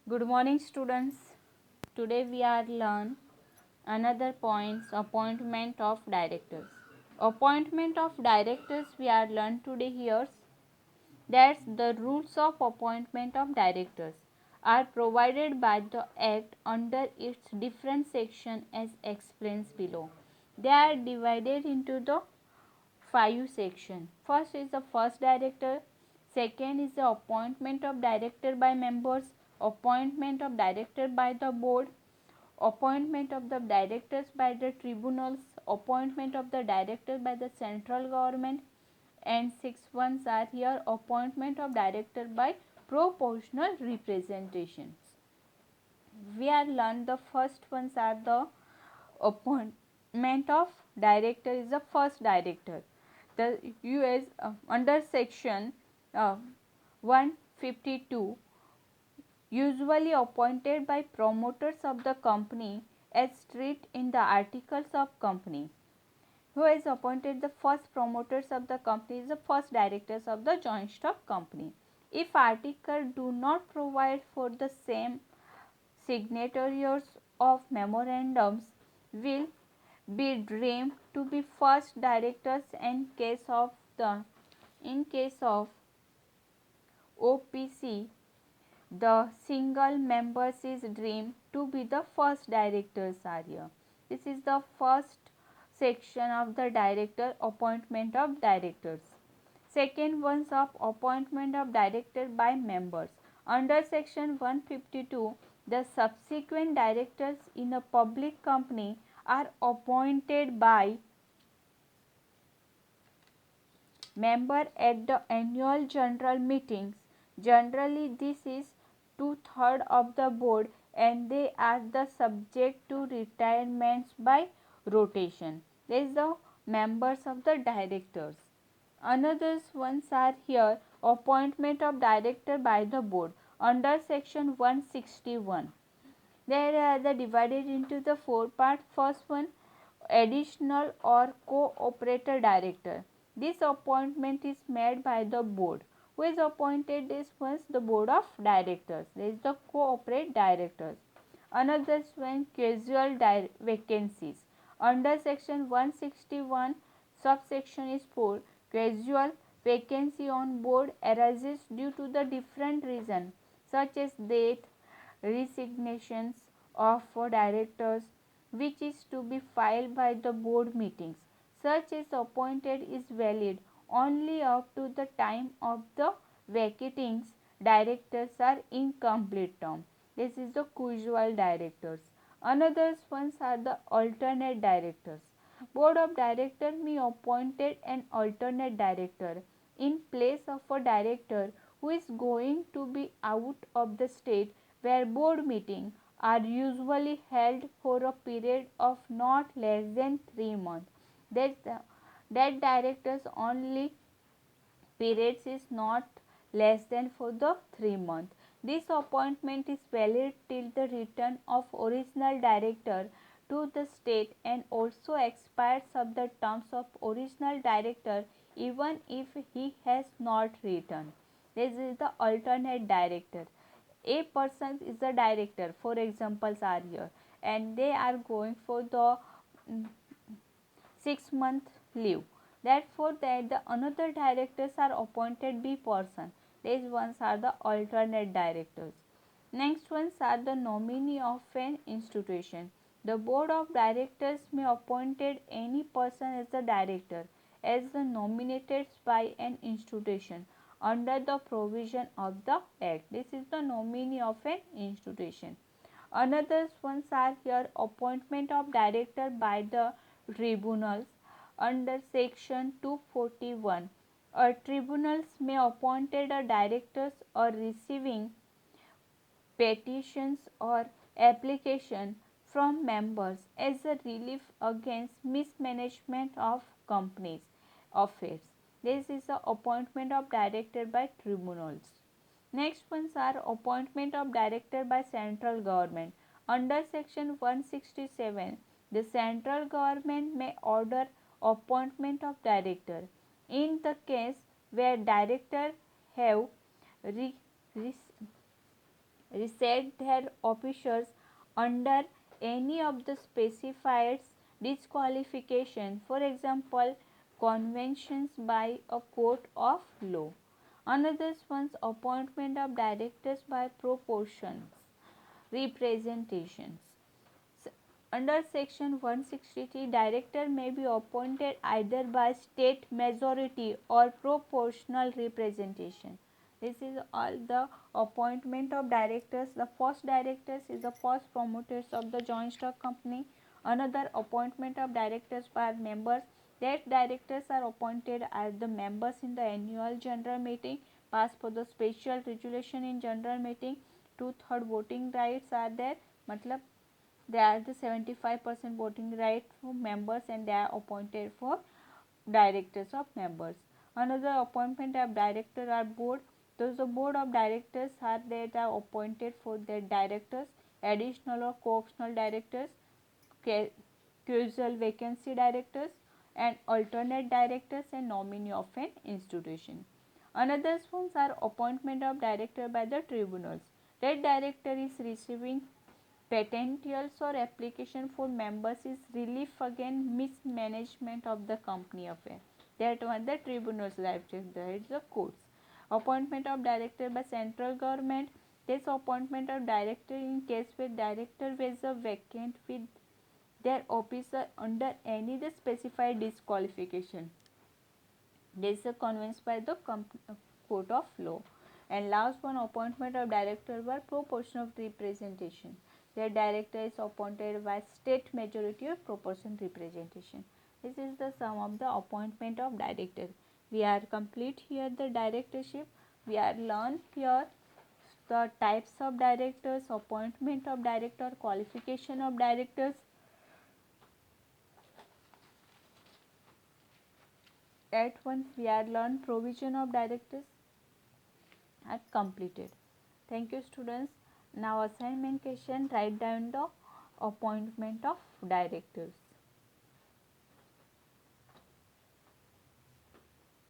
Good morning, students. Today we are learn another points appointment of directors. Appointment of directors we are learn today here. That's the rules of appointment of directors are provided by the Act under its different section as explains below. They are divided into the five sections. First is the first director, second is the appointment of director by members, appointment of director by the board, appointment of the directors by the tribunals, appointment of the director by the central government, and six ones are here appointment of director by proportional representations. We are learned the first ones are the appointment of director is the first director. The US under section 152 usually appointed by promoters of the company as stated in the articles of company. Who is appointed the first promoters of the company is the first directors of the joint stock company. If article do not provide for the same, signatories of memorandums will be deemed to be first directors in case of OPC the single members is deemed to be the first directors are here. This is the first section of the director appointment of directors. Second ones of appointment of director by members. Under section 152, the subsequent directors in a public company are appointed by member at the annual general meetings. Generally, this is two-thirds of the board and they are the subject to retirements by rotation. There is the members of the directors. Another ones are here appointment of director by the board under section 161. They are divided into the four parts. First one, additional or co-operator director. This appointment is made by the board. Who is appointed this once? The board of directors. There is the co-operate directors. Another one, casual vacancies. Under section 161, subsection is 4. Casual vacancy on board arises due to the different reason such as death, resignations of directors which is to be filed by the board meetings. Such is appointed is valid only up to the time of the vacating directors are incomplete term. This is the casual directors. Another ones are the alternate directors. Board of directors may appointed an alternate director in place of a director who is going to be out of the state where board meetings are usually held for a period of not less than 3 months. That directors only periods is not less than for the 3 months. This appointment is valid till the return of original director to the state and also expires of the terms of original director even if he has not returned. This is the alternate director. A person is the director, for examples are here, and they are going for the 6-month leave. Therefore, that the another directors are appointed B person. These ones are the alternate directors. Next ones are the nominee of an institution. The board of directors may appointed any person as the director as the nominated by an institution under the provision of the act. This is the nominee of an institution. Another ones are here appointment of director by the tribunals under section 241. Tribunals may appointed a directors or receiving petitions or application from members as a relief against mismanagement of companies affairs. This is the appointment of director by tribunals. Next ones are appointment of director by central government. Under section 167, the central government may order appointment of director in the case where director have reset their officers under any of the specified disqualification, for example, conventions by a court of law. Another one's appointment of directors by proportions representations. Under section 163, director may be appointed either by state majority or proportional representation. This is all the appointment of directors. The first directors is the first promoters of the joint stock company. Another appointment of directors by members. That directors are appointed as the members in the annual general meeting, pass for the special resolution in general meeting. 2/3 voting rights are there. मतलब they are the 75% voting right for members and they are appointed for directors of members. Another appointment of director are board. Those the board of directors are that are appointed for their directors, additional or co-optional directors, casual vacancy directors, and alternate directors and nominee of an institution. Another ones are appointment of director by the tribunals. That director is receiving patentials or application for members is relief against mismanagement of the company affair. That one the tribunals, that is the courts. Appointment of director by central government. This appointment of director in case where director was a vacant with their officer under any the specified disqualification. This is convinced by the court of law. And last one, appointment of director by proportional representation. The director is appointed by state majority or proportional representation. This is the sum of the appointment of director. We are complete here the directorship. We are learn here the types of directors, appointment of director, qualification of directors. At one we are learn provision of directors are completed. Thank you students. Now assignment question, write down the appointment of directors.